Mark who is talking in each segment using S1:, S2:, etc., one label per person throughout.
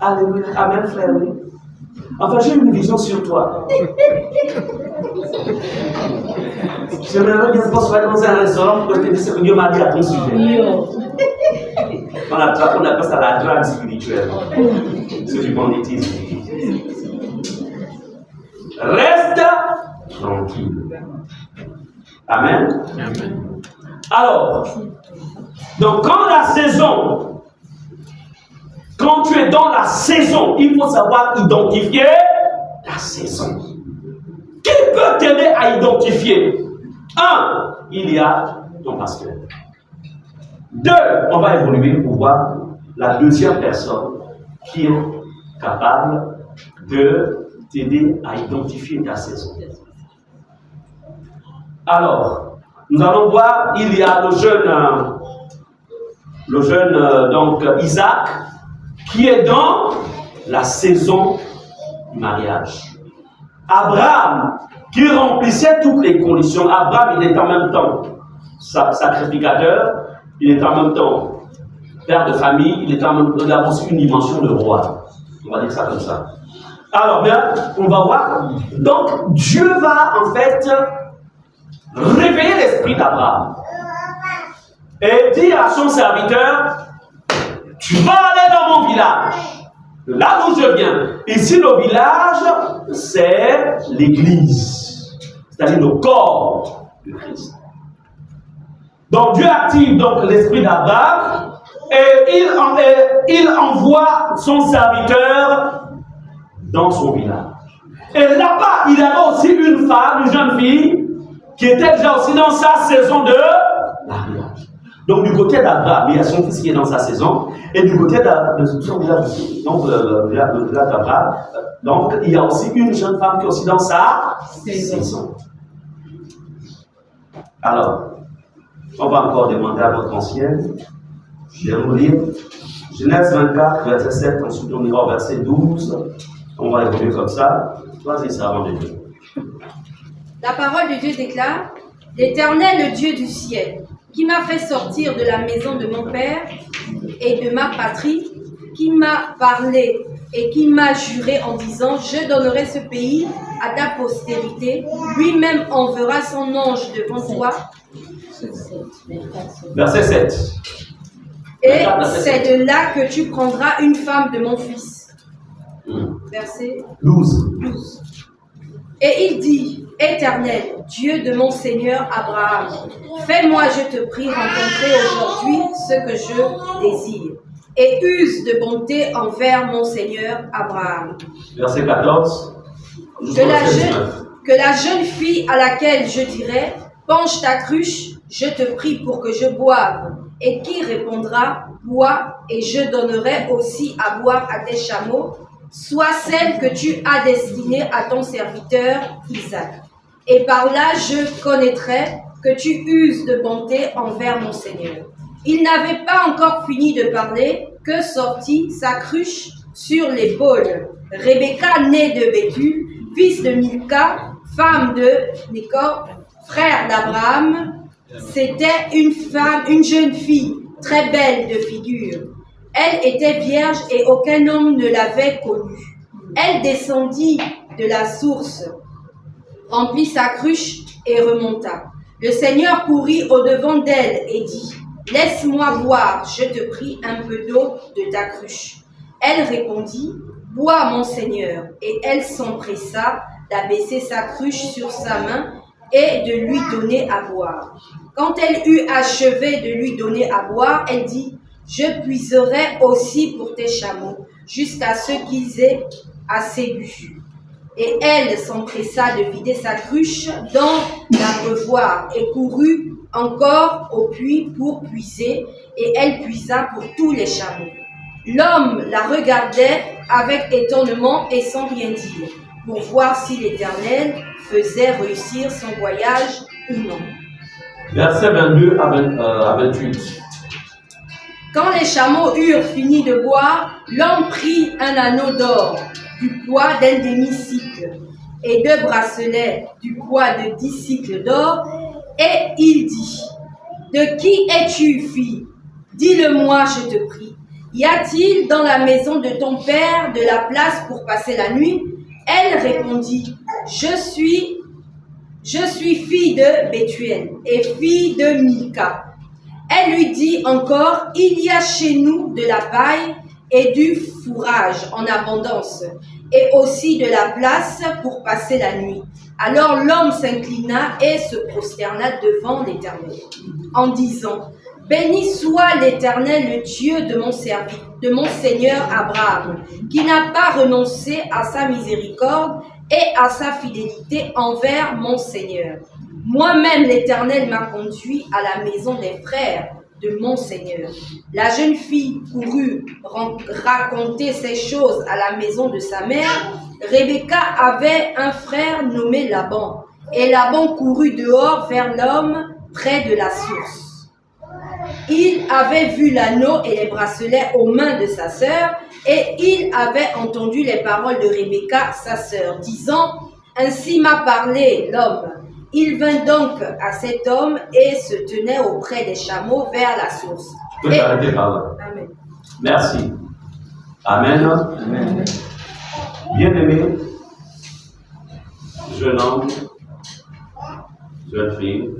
S1: Alléluia. Amen, frère. Oui. Enfin, j'ai une vision sur toi. J'aimerais bien qu'on soit dans un restaurant pour te dire ce que Dieu m'a dit à ton sujet. On appelle ça la drague spirituelle. C'est du banditisme. Reste tranquille. Amen. Amen. Alors, donc quand tu es dans la saison, il faut savoir identifier ta saison. Qui peut t'aider à identifier? 1, il y a ton pasteur. 2, on va évoluer pour voir la deuxième personne qui est capable de t'aider à identifier ta saison. Alors, nous allons voir, il y a le jeune donc Isaac, qui est dans la saison du mariage. Abraham, qui remplissait toutes les conditions. Abraham, il est en même temps sacrificateur, il est en même temps père de famille, il a aussi une dimension de roi. On va dire ça comme ça. Alors, bien, on va voir. Donc, Dieu va en fait réveiller l'esprit d'Abraham et dire à son serviteur, tu vas aller dans mon village, là d'où je viens. Ici, le village, c'est l'église, c'est-à-dire le corps de Christ. Donc Dieu active donc l'esprit d'Abraham et il envoie son serviteur dans son village. Et là-bas, il y avait aussi une femme, une jeune fille, qui était déjà aussi dans sa saison de mariage. Donc du côté d'Abraham, il y a son fils qui est dans sa saison, et du côté de son village, donc le village d'Abraham, donc il y a aussi une jeune femme qui est aussi dans sa saison. Alors, on va encore demander à votre ancienne. Je vais vous lire Genèse 24, verset 7, ensuite on ira au verset 12. On va évoluer comme ça. Vas-y, ça avant de Dieu.
S2: La parole de Dieu déclare: L'Éternel, le Dieu du ciel, qui m'a fait sortir de la maison de mon père et de ma patrie, qui m'a parlé et qui m'a juré en disant: Je donnerai ce pays à ta postérité, lui-même enverra son ange devant toi.
S1: Verset 7.
S2: Et c'est de là que tu prendras une femme de mon fils. Verset
S1: 12.
S2: Et il dit: Éternel, Dieu de mon Seigneur Abraham, fais-moi, je te prie, rencontrer aujourd'hui ce que je désire, et use de bonté envers mon Seigneur Abraham.
S1: Verset 14.
S2: Que la jeune fille à laquelle je dirai: penche ta cruche, je te prie pour que je boive, et qui répondra: bois, et je donnerai aussi à boire à tes chameaux, soit celle que tu as destinée à ton serviteur Isaac. Et par là je connaîtrai que tu uses de bonté envers mon Seigneur. Il n'avait pas encore fini de parler que sortit sa cruche sur l'épaule. Rebecca, née de Bethuel, fils de Milka, femme de Nicor, frère d'Abraham, c'était une jeune fille très belle de figure. Elle était vierge et aucun homme ne l'avait connue. Elle descendit de la source, remplit sa cruche et remonta. Le Seigneur courut au-devant d'elle et dit: Laisse-moi boire, je te prie, un peu d'eau de ta cruche. Elle répondit: Bois, mon Seigneur. Et elle s'empressa d'abaisser sa cruche sur sa main et de lui donner à boire. Quand elle eut achevé de lui donner à boire, elle dit: Je puiserai aussi pour tes chameaux, jusqu'à ce qu'ils aient assez bu. Et elle s'empressa de vider sa cruche dans l'abreuvoir et courut encore au puits pour puiser, et elle puisa pour tous les chameaux. L'homme la regardait avec étonnement et sans rien dire, pour voir si l'Éternel faisait réussir son voyage ou non.
S1: Versets 22 à 28.
S2: Quand les chameaux eurent fini de boire, l'homme prit un anneau d'or du poids d'un demi-cycle et 2 bracelets du poids de 10 cycles d'or, et il dit: De qui es-tu, fille? Dis-le-moi, je te prie. y a-t-il dans la maison de ton père de la place pour passer la nuit? Elle répondit, je suis fille de Bethuel et fille de Milka. Elle lui dit encore, il y a chez nous de la paille et du fourrage en abondance, et aussi de la place pour passer la nuit. Alors l'homme s'inclina et se prosterna devant l'Éternel, en disant, béni soit l'Éternel, le Dieu de mon Seigneur Abraham, qui n'a pas renoncé à sa miséricorde et à sa fidélité envers mon Seigneur. Moi-même, l'Éternel m'a conduit à la maison des frères de mon Seigneur. La jeune fille courut raconter ces choses à la maison de sa mère. Rebecca avait un frère nommé Laban, et Laban courut dehors vers l'homme près de la source. Il avait vu l'anneau et les bracelets aux mains de sa sœur, et il avait entendu les paroles de Rebecca, sa sœur, disant, ainsi m'a parlé l'homme. Il vint donc à cet homme et se tenait auprès des chameaux vers la source.
S1: Tu peux t'arrêter par là.
S2: Amen.
S1: Merci. Amen.
S3: Amen.
S1: Bien-aimé, jeune homme, jeune fille,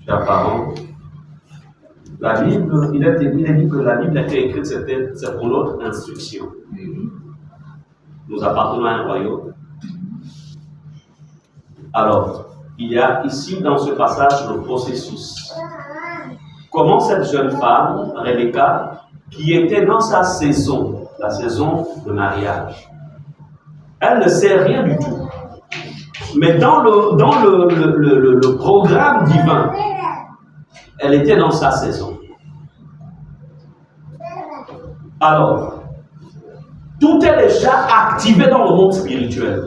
S1: chers parents, la Bible, il est dit que la Bible a été écrite, c'est pour notre instruction. Nous appartenons à un royaume. Alors, il y a ici dans ce passage le processus. Comment cette jeune femme, Rebecca, qui était dans sa saison, la saison de mariage, elle ne sait rien du tout. Mais dans le programme divin, elle était dans sa saison. Alors, tout est déjà activé dans le monde spirituel.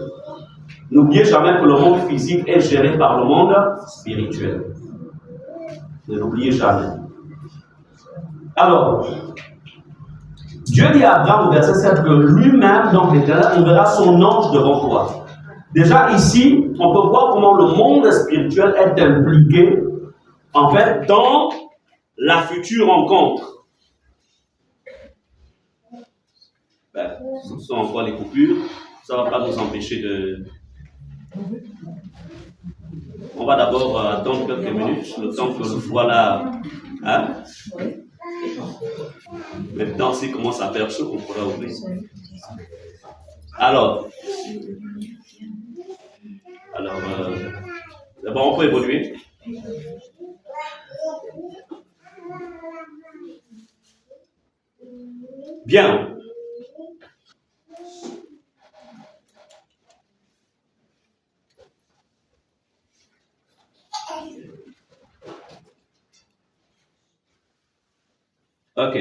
S1: N'oubliez jamais que le monde physique est géré par le monde spirituel. Ne l'oubliez jamais. Alors, Dieu dit à Abraham au verset 7 que lui-même, donc l'Éternel, enverra son ange devant toi. Déjà ici, on peut voir comment le monde spirituel est impliqué, en fait, dans la future rencontre. Ce sont encore les coupures, ça ne va pas nous empêcher de... On va d'abord attendre quelques minutes, le temps que le voilà. Hein? Maintenant, s'il commence à faire chaud, on pourra ouvrir. Alors, d'abord, on peut évoluer. Bien. Ok.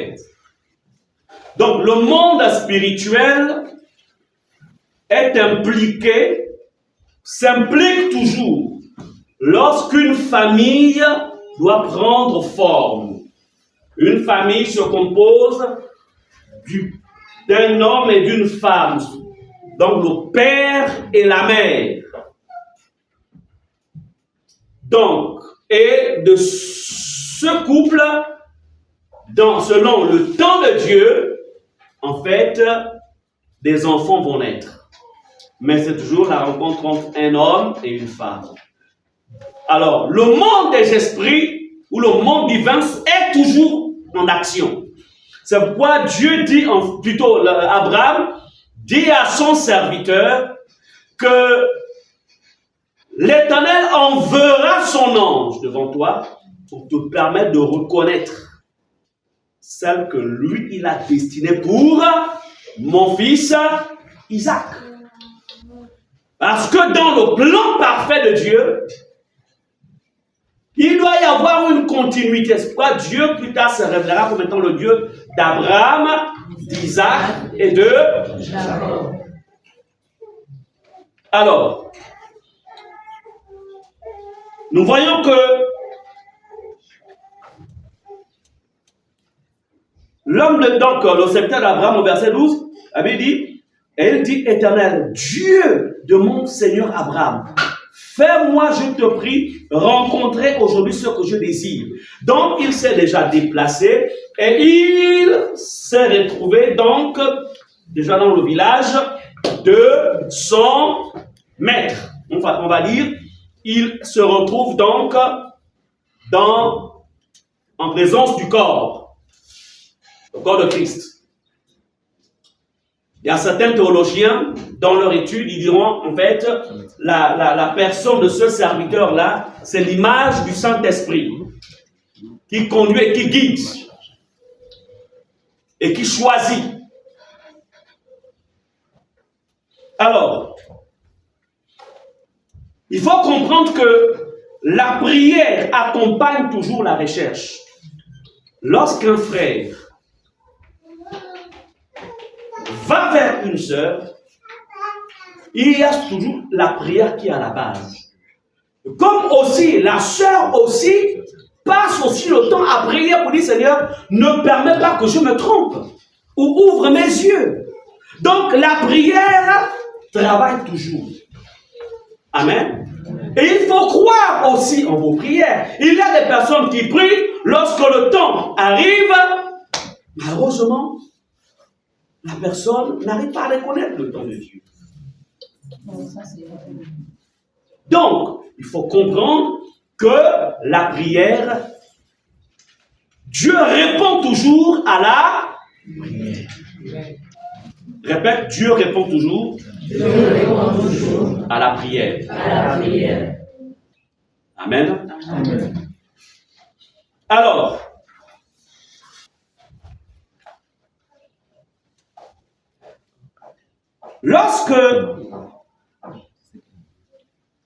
S1: Donc, le monde spirituel est impliqué, s'implique toujours lorsqu'une famille doit prendre forme. Une famille se compose d'un homme et d'une femme, donc le père et la mère. Donc, et de ce couple, selon le temps de Dieu, en fait, des enfants vont naître. Mais c'est toujours la rencontre entre un homme et une femme. Alors, le monde des esprits, ou le monde divin, est toujours en action. C'est pourquoi Dieu dit, Abraham dit à son serviteur que l'Éternel enverra son ange devant toi pour te permettre de reconnaître celle que lui, il a destinée pour mon fils Isaac. Parce que dans le plan parfait de Dieu, il doit y avoir une continuité. C'est pourquoi Dieu plus tard se révélera comme étant le Dieu d'Abraham, d'Isaac et de Jacob. Alors, nous voyons que l'homme, donc, le serviteur d'Abraham au verset 12, avait dit, et il dit, Éternel, Dieu de mon Seigneur Abraham, fais-moi, je te prie, rencontrer aujourd'hui ce que je désire. Donc, il s'est déjà déplacé et il s'est retrouvé donc déjà dans le village de son maître. On va dire, il se retrouve donc en présence du corps, le corps de Christ. Il y a certains théologiens, dans leur étude, ils diront, en fait, la personne de ce serviteur-là, c'est l'image du Saint-Esprit qui conduit et qui guide et qui choisit. Alors, il faut comprendre que la prière accompagne toujours la recherche. Lorsqu'un frère va vers une sœur, il y a toujours la prière qui est à la base. Comme aussi, la sœur aussi passe aussi le temps à prier pour dire, Seigneur, ne permets pas que je me trompe, ou ouvre mes yeux. Donc la prière travaille toujours. Amen. Et il faut croire aussi en vos prières. Il y a des personnes qui prient lorsque le temps arrive, malheureusement, la personne n'arrive pas à reconnaître le temps de Dieu. Donc, il faut comprendre que la prière, Dieu répond toujours à la prière. Répète, Dieu répond toujours à la prière. Amen.
S3: Amen.
S1: Alors, lorsque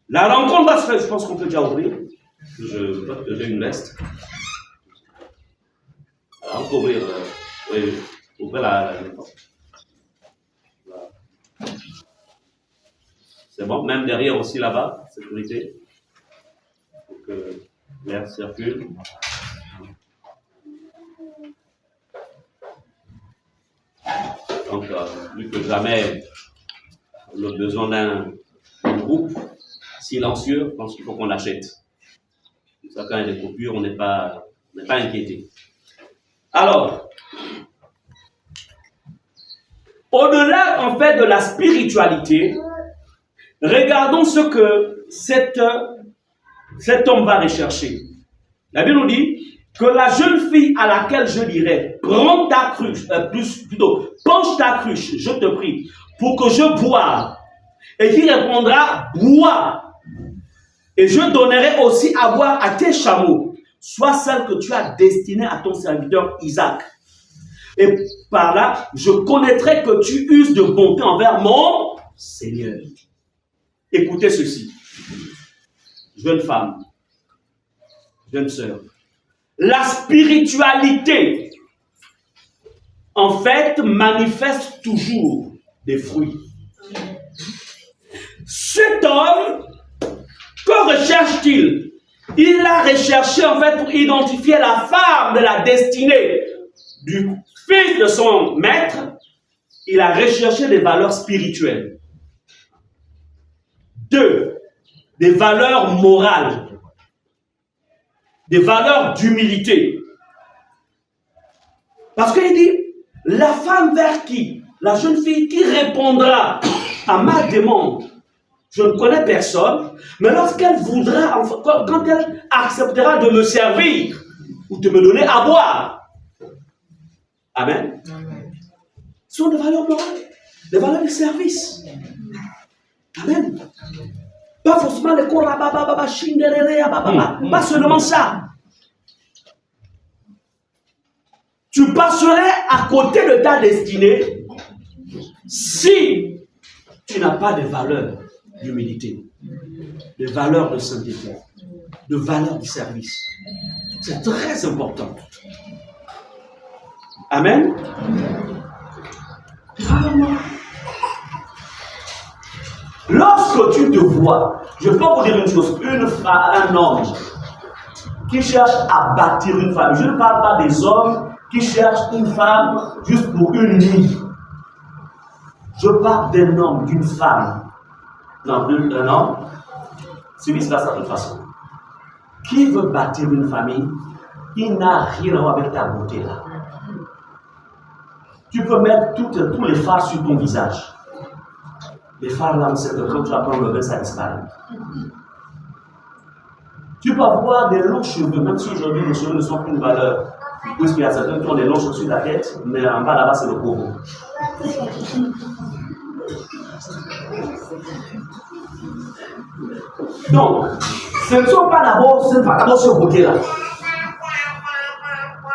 S1: la rencontre va se faire, je pense qu'on peut déjà ouvrir. J'ai une veste. Alors, on peut ouvrir, oui, ouvrir la c'est bon, même derrière aussi là-bas, sécurité, pour que l'air circule. Donc, plus que jamais, le besoin d'un groupe silencieux, je pense qu'il faut qu'on l'achète. Ça, quand il y a des coupures, on n'est pas inquiété. Alors, au-delà, en fait, de la spiritualité, regardons ce que cet homme va rechercher. La Bible nous dit que la jeune fille à laquelle je dirais, prends ta cruche, penche ta cruche, je te prie, pour que je boive. Et qui répondra, bois. Et je donnerai aussi à boire à tes chameaux, soit celle que tu as destinée à ton serviteur Isaac. Et par là, je connaîtrai que tu uses de bonté envers mon Seigneur. Écoutez ceci. Jeune femme, jeune sœur, la spiritualité, en fait, manifeste toujours des fruits. Cet homme, que recherche-t-il? Il a recherché, en fait, pour identifier la femme de la destinée du fils de son maître. Il a recherché des valeurs spirituelles. 2, des valeurs morales, des valeurs d'humilité. Parce qu'il dit, la femme vers qui, la jeune fille qui répondra à ma demande, je ne connais personne, mais lorsqu'elle voudra, quand elle acceptera de me servir ou de me donner à boire, amen, ce sont des valeurs morales, des valeurs de service. Amen. Pas forcément les corps, pas seulement ça. Tu passerais à côté de ta destinée si tu n'as pas de valeurs d'humilité, de valeurs de sainteté, de valeurs du service. C'est très important. Amen. Lorsque tu te vois, je peux vous dire une chose, un homme qui cherche à bâtir une femme, je ne parle pas des hommes qui cherchent une femme juste pour une nuit. Je parle d'un homme, d'une femme. Non, d'un homme. C'est vice-versa de toute façon. Qui veut bâtir une famille, il n'a rien à voir avec ta beauté là. Tu peux mettre tous les fards sur ton visage. Les fards là, c'est que quand tu apprends le bain, ça disparaît. Tu peux avoir des longs cheveux, même si aujourd'hui les cheveux ne sont plus une valeur. Puisqu'il y a certains qui ont des longs cheveux sur la tête, mais en bas là-bas c'est le pauvre. Donc, ce ne sont pas d'abord ce côté-là.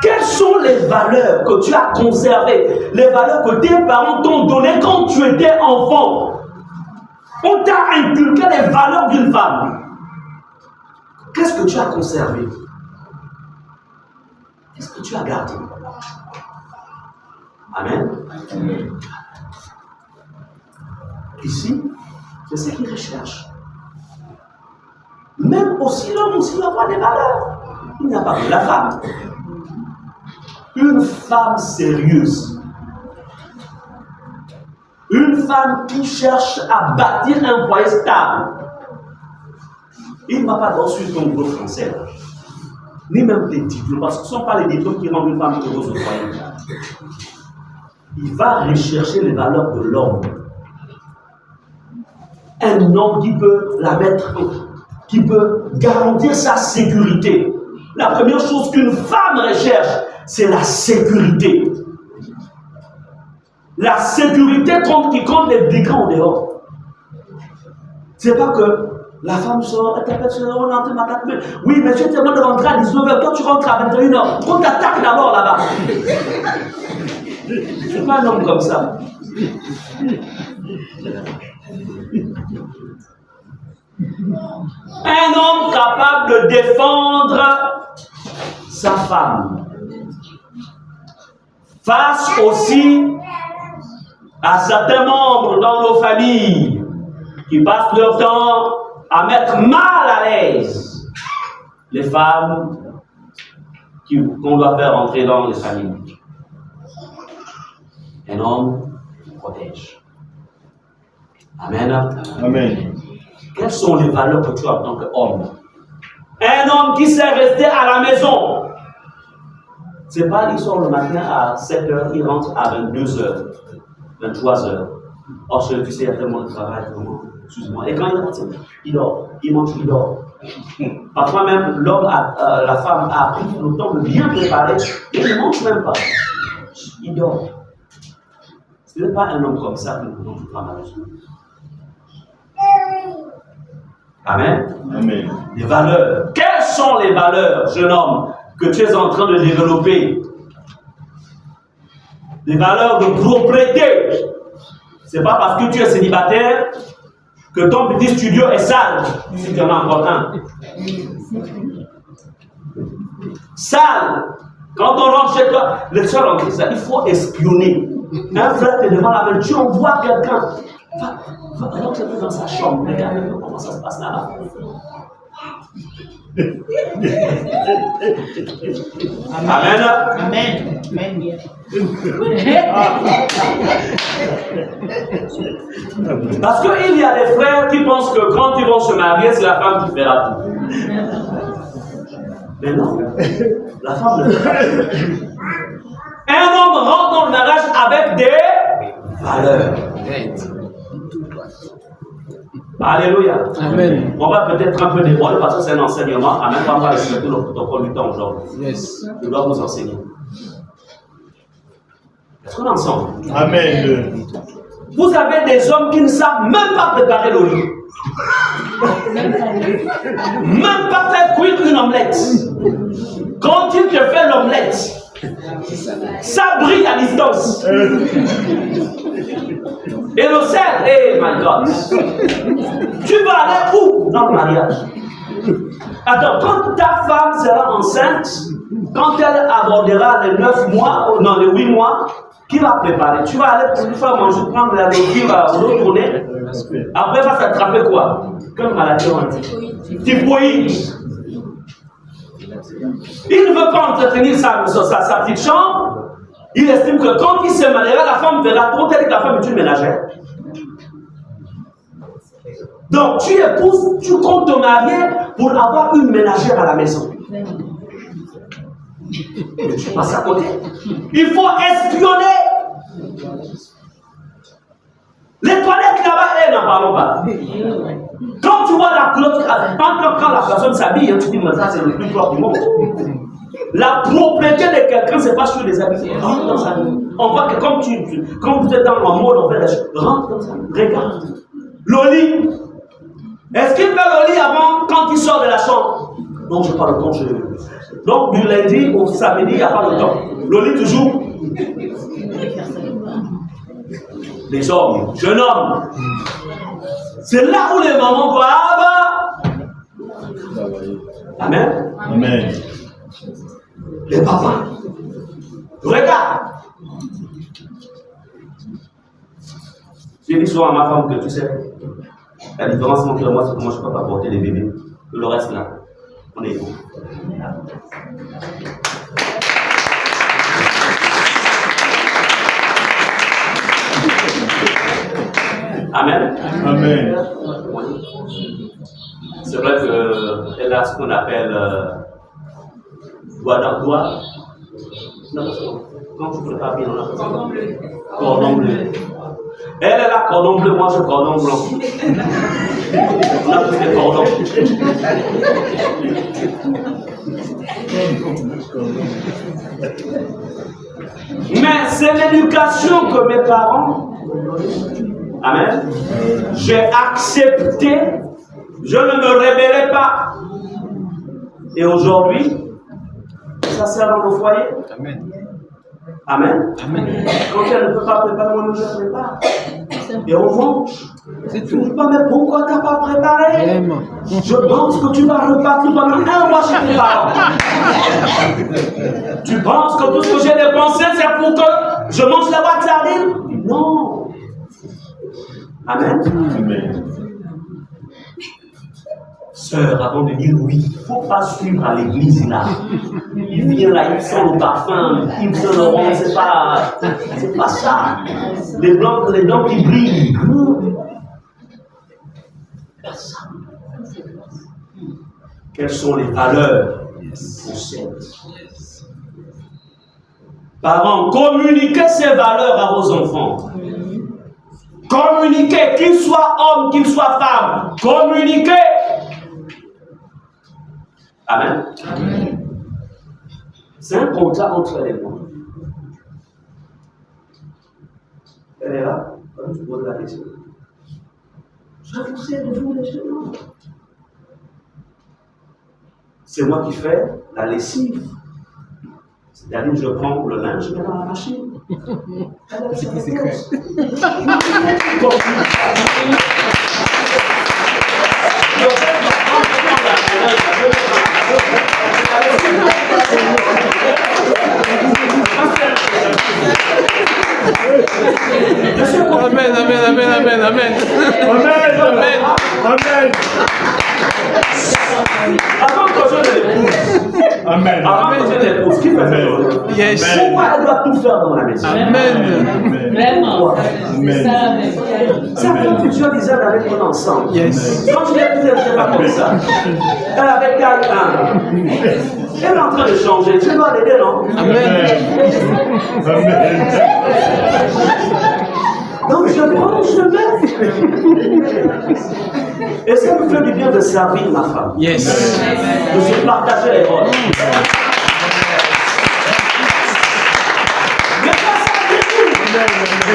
S1: Quelles sont les valeurs que tu as conservées, les valeurs que tes parents t'ont données quand tu étais enfant? On t'a inculqué les valeurs d'une femme. Qu'est-ce que tu as conservé? Qu'est-ce que tu as gardé? Amen. Ici, c'est ce qu'ils recherchent. Même aussi l'homme aussi doit avoir des valeurs. Il n'y a pas que la femme. Une femme sérieuse. Une femme qui cherche à bâtir un foyer stable. Il ne va pas reçu ton gros français. Ni même tes diplômes. Parce que ce ne sont pas les diplômes qui rendent une femme heureuse au foyer. Il va rechercher les valeurs de l'homme. Un homme qui peut la mettre, qui peut garantir sa sécurité. La première chose qu'une femme recherche, c'est la sécurité. La sécurité contre qui compte les brigands au dehors. C'est pas que la femme sort, elle t'appelle sur le rentre, m'attaque. Oui, mais je te demande de rentrer à 19h, toi tu rentres à 21h. On t'attaque d'abord là-bas. C'est pas un homme comme ça. Un homme capable de défendre sa femme face aussi à certains membres dans nos familles qui passent leur temps à mettre mal à l'aise les femmes qu'on doit faire entrer dans les familles. Un homme protège. Amen.
S3: Amen.
S1: Quelles sont les valeurs que tu as en tant qu'homme? Un homme qui sait rester à la maison. C'est pas il sort le matin à 7h, il rentre à 22h, 23h. Oh, tu sais, il y a tellement de travail, excuse-moi. Et quand il rentre, il dort, il mange, il dort. Parfois même, la femme a pris le temps de bien préparer et il ne mange même pas. Il dort. Ce n'est pas un homme comme ça que nous pouvons tout travailler. Amen.
S3: Amen.
S1: Les valeurs. Quelles sont les valeurs, jeune homme, que tu es en train de développer? Des valeurs de propriété. C'est pas parce que tu es célibataire que ton petit studio est sale, si tu en as encore un. Sale. Quand on rentre chez toi, le soir en Christ, il faut espionner. Un frère te demande la main, tu envoies quelqu'un. Va rentrer dans sa chambre, regarde comment ça se passe là-bas. Amen.
S4: Amen.
S1: Parce qu'il y a des frères qui pensent que quand ils vont se marier, c'est la femme qui fera tout. Mais non, la femme ne fera pas. Un homme rentre dans le mariage avec des valeurs. Alléluia.
S5: Amen.
S1: On va peut-être un peu dévoiler parce que c'est un enseignement. Amen. On va respecter le protocole du temps aujourd'hui.
S5: Yes.
S1: Je dois vous enseigner. Est-ce qu'on est ensemble?
S3: Amen.
S1: Vous avez des hommes qui ne savent même pas préparer le riz. Même pas faire cuire une omelette. Quand il te fait l'omelette, ça brille à distance. Et le sel, hey my God. Tu vas aller où dans le mariage? Attends, quand ta femme sera enceinte, quand elle abordera les 9 mois, non, les 8 mois, qui va préparer? Tu vas aller pour lui faire manger, prendre la qui va retourner. Après, va s'attraper quoi? Quelle maladie on dit? Typhoïde. Il ne veut pas entretenir sa petite chambre. Il estime que quand il se mariera, la femme verra trop telle que la femme est une ménagère. Donc, tu épouses, tu comptes te marier marier pour avoir une ménagère à la maison. Mais tu passes à côté. Il faut espionner. Les toilettes là-bas, n'en parlons pas. Quand tu vois la couleur, quand la personne s'habille, tu dis, mais ça c'est le plus fort du monde. La propriété de quelqu'un, c'est pas sur les habits. Rentre dans sa vie. On voit que quand vous êtes dans le mode, on fait la chose. Rentre dans sa vie. Regarde. Le lit. Est-ce qu'il fait le lit avant, quand il sort de la chambre? Non, je n'ai pas le temps. Donc, du lundi au samedi, il n'y a pas le temps. Le lit toujours. Les hommes, jeunes hommes. C'est là où les mamans doivent. Amen.
S3: Amen.
S1: Les papas. Regarde. J'ai dit souvent à ma femme que tu sais, la différence entre moi, c'est que moi je ne peux pas porter les bébés. Le reste là, on est égaux. Amen.
S3: Amen.
S1: C'est vrai qu'elle a ce qu'on appelle doigt dans doigt. Quand tu ne peux pas bien, on a cordon bleu. Cordon bleu. Elle est là, cordon bleu, moi je cordon blanc. On a tous des cordons. Mais c'est l'éducation que mes parents, amen, j'ai accepté, je ne me rébellais pas. Et aujourd'hui, ça sert dans le foyer.
S3: Amen.
S1: Amen.
S3: Amen.
S1: Quand elle ne peut pas préparer, moi je ne prépare. Et on mange.
S3: C'est
S1: Tu ne
S3: tout.
S1: dis pas, mais pourquoi tu n'as pas préparé?
S3: Vraiment.
S1: Je pense que tu vas repartir pendant un mois chez tes parents. Tu penses que tout ce que j'ai dépensé, c'est pour que je mange la boîte sardine? Non. Amen.
S3: Amen.
S1: Sœur, avant de dire oui, il ne faut pas suivre à l'église là. Il vient là, il sent le parfum, il sent le rond, c'est pas ça. Les blancs qui brillent. Quelles sont les valeurs qu'on possède? Parents, communiquez ces valeurs à vos enfants. Communiquez, qu'ils soient hommes, qu'ils soient femmes. Communiquez. Amen. Amen. C'est un contrat entre elle et moi. Elle est là, quand je pose la question. Je vous ai de vous les cheveux. C'est moi qui fais la lessive. C'est-à-dire que je prends le linge, je mets dans la machine.
S3: C'est qui secret? Amen, amen, amen, amen, amen. Amen, amen, amen.
S1: Avant que je l'épouse.
S3: Amen.
S1: Avant que je l'épouse, qui fait ça?
S3: Yes.
S1: Pourquoi elle doit tout faire dans la maison?
S3: Amen.
S4: Vraiment.
S3: Amen.
S1: C'est comme que Dieu disait avec mon ensemble.
S3: Yes.
S1: Quand je l'ai épousée, elle n'était pas comme ça. Elle avait taille 1. Elle est en train de changer. Tu dois l'aider, non?
S3: Amen. Amen.
S1: Donc je prends, je mets. Et ça me fait du bien de servir ma femme.
S3: Yes.
S1: De se partager les rôles. Mais ça,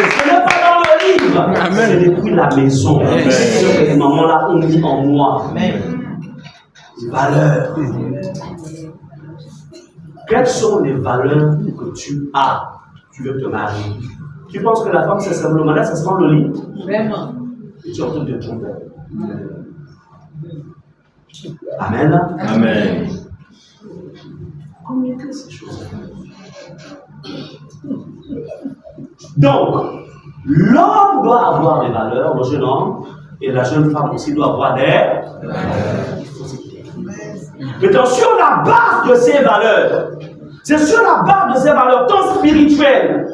S1: ce n'est pas dans le livre.
S3: Amen.
S1: C'est depuis la maison. Ce que les mamans-là ont mis en moi. Les valeurs. Quelles sont les valeurs que tu as? Tu veux te marier. Tu penses que la femme, c'est simplement là, ça se prend le lit?
S4: Vraiment.
S1: Et tu es en train de te tromper. Amen.
S3: Amen.
S1: Communiquer ces choses. Donc, l'homme doit avoir des valeurs, le jeune homme, et la jeune femme aussi doit avoir des valeurs. Maintenant, sur la base de ces valeurs, c'est sur la base de ces valeurs tant spirituelles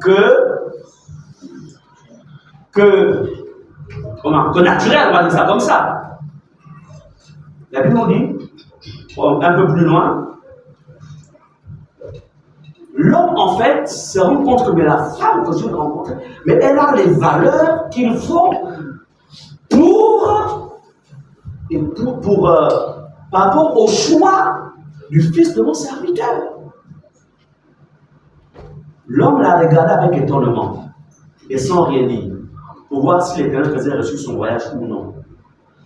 S1: que naturelles, on va dire ça comme ça, La Bible nous dit, un peu plus loin, l'homme, en fait, se rend compte que mais la femme que Dieu a rencontrée, mais elle a les valeurs qu'il faut par rapport au choix du fils de mon serviteur. L'homme l'a regardé avec étonnement et sans rien dire, pour voir si l'Éternel faisait reçu son voyage ou non.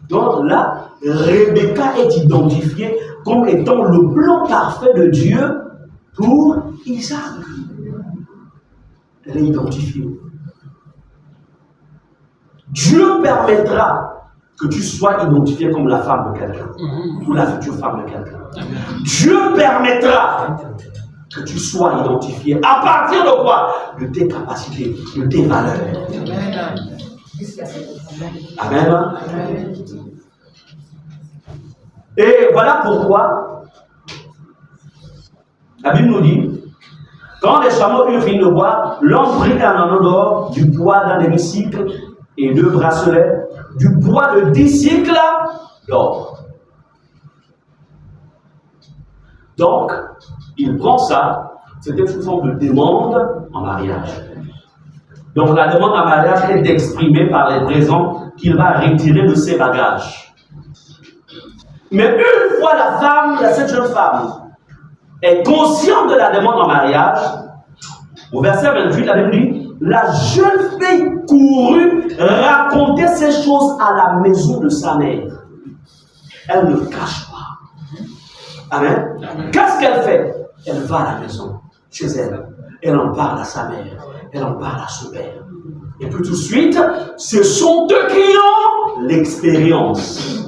S1: Donc là, Rebecca est identifiée comme étant le plan parfait de Dieu pour Isaac. Elle est identifiée. Dieu permettra que tu sois identifié comme la femme de quelqu'un, ou la future femme de quelqu'un. Dieu permettra que tu sois identifié à partir de quoi? De tes capacités, de tes valeurs. Amen. Amen. Et voilà pourquoi la Bible nous dit, quand les chameaux eurent fini de boire, l'homme prit un anneau d'or, du poids d'un demi-cycle et 2 bracelets, du poids de 10 cycles d'or. Donc, il prend ça, c'était une forme de demande en mariage. Donc, la demande en mariage est exprimée par les présents qu'il va retirer de ses bagages. Mais une fois cette jeune femme est consciente de la demande en mariage, au verset 28, la Bible dit, la jeune fille courut raconter ces choses à la maison de sa mère. Elle ne cache pas. Amen. Qu'est-ce qu'elle fait? Elle va à la maison, chez elle. Elle en parle à sa mère. Elle en parle à son père. Et puis tout de suite, ce sont eux qui ont l'expérience.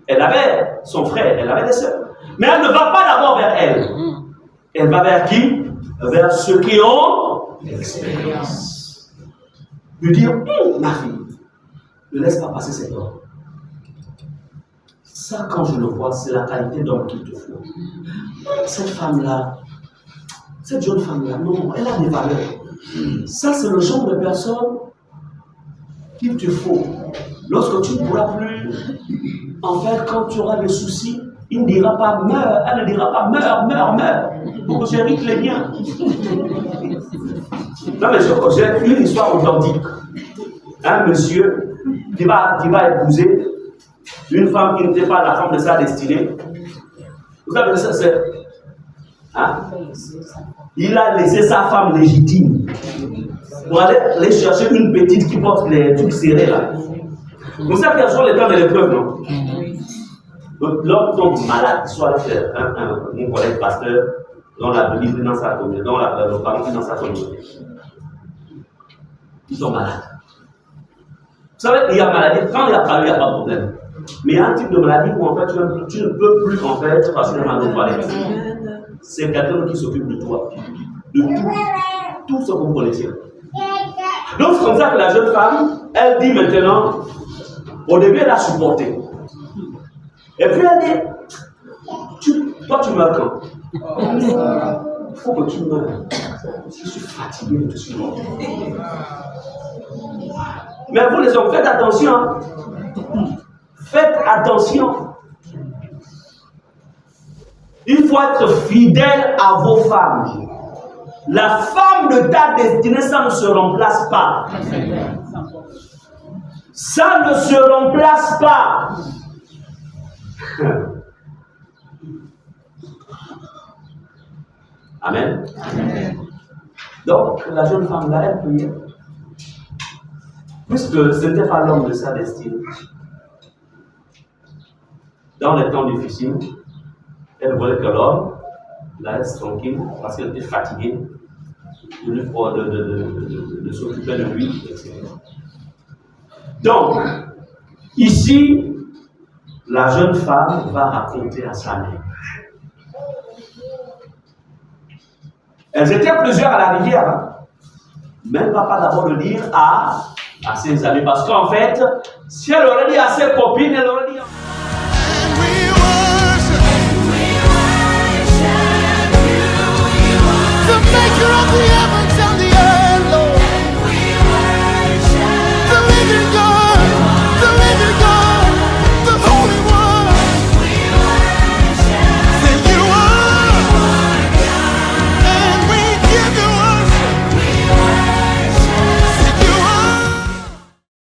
S1: Elle avait son frère, elle avait des sœurs. Mais elle ne va pas d'abord vers elle. Elle va vers qui? Vers ceux qui ont l'expérience. Lui dire, ma fille, ne laisse pas passer cet homme. Ça, quand je le vois, c'est la qualité d'homme qu'il te faut. Cette femme-là, cette jeune femme-là, non, elle a des valeurs. Ça, c'est le genre de personne qu'il te faut. Lorsque tu ne pourras plus, en fait, quand tu auras des soucis, il ne dira pas meurs, elle ne dira pas meurs, pour que j'hérite les biens. Non, mais j'ai une histoire authentique. Un monsieur qui va épouser une femme qui n'était pas la femme de sa destinée. Vous savez, ça c'est. Hein? Il a laissé sa femme légitime pour aller chercher une petite qui porte les trucs serrés là. Vous savez quels sont les temps de l'épreuve, non? Donc, l'homme tombe malade, soit mon collègue pasteur, dont la Bible dans sa communauté, dont le parent dans sa communauté. Ils sont malades. Vous savez, il y a maladie, quand il y a pas, il n'y a pas de problème. Mais il y a un type de maladie où en fait, tu ne peux plus en fait facilement aller aux toilettes. C'est quelqu'un qui s'occupe de toi, de tout ce que vous connaissez. Donc c'est comme ça que la jeune femme, elle dit maintenant, au début elle a supporté. Et puis elle dit, toi tu meurs quand? Il faut que tu meurs. Je suis fatigué, je suis mort. Mais vous les hommes, faites attention. Faites attention. Il faut être fidèle à vos femmes. La femme de ta destinée, ça ne se remplace pas. Ça ne se remplace pas. Amen. Amen. Donc, la jeune femme là, elle priait. Puisque ce n'était pas l'homme de sa destinée. Dans les temps difficiles, elle voulait que l'homme la laisse tranquille parce qu'elle était fatiguée de s'occuper de lui, etc. Donc, ici, la jeune femme va raconter à sa mère. Elles étaient plusieurs à la rivière. Mais elle ne va pas d'abord le dire à ses amis. Parce qu'en fait, si elle aurait dit à ses copines, elle aurait dit...
S4: Maker of the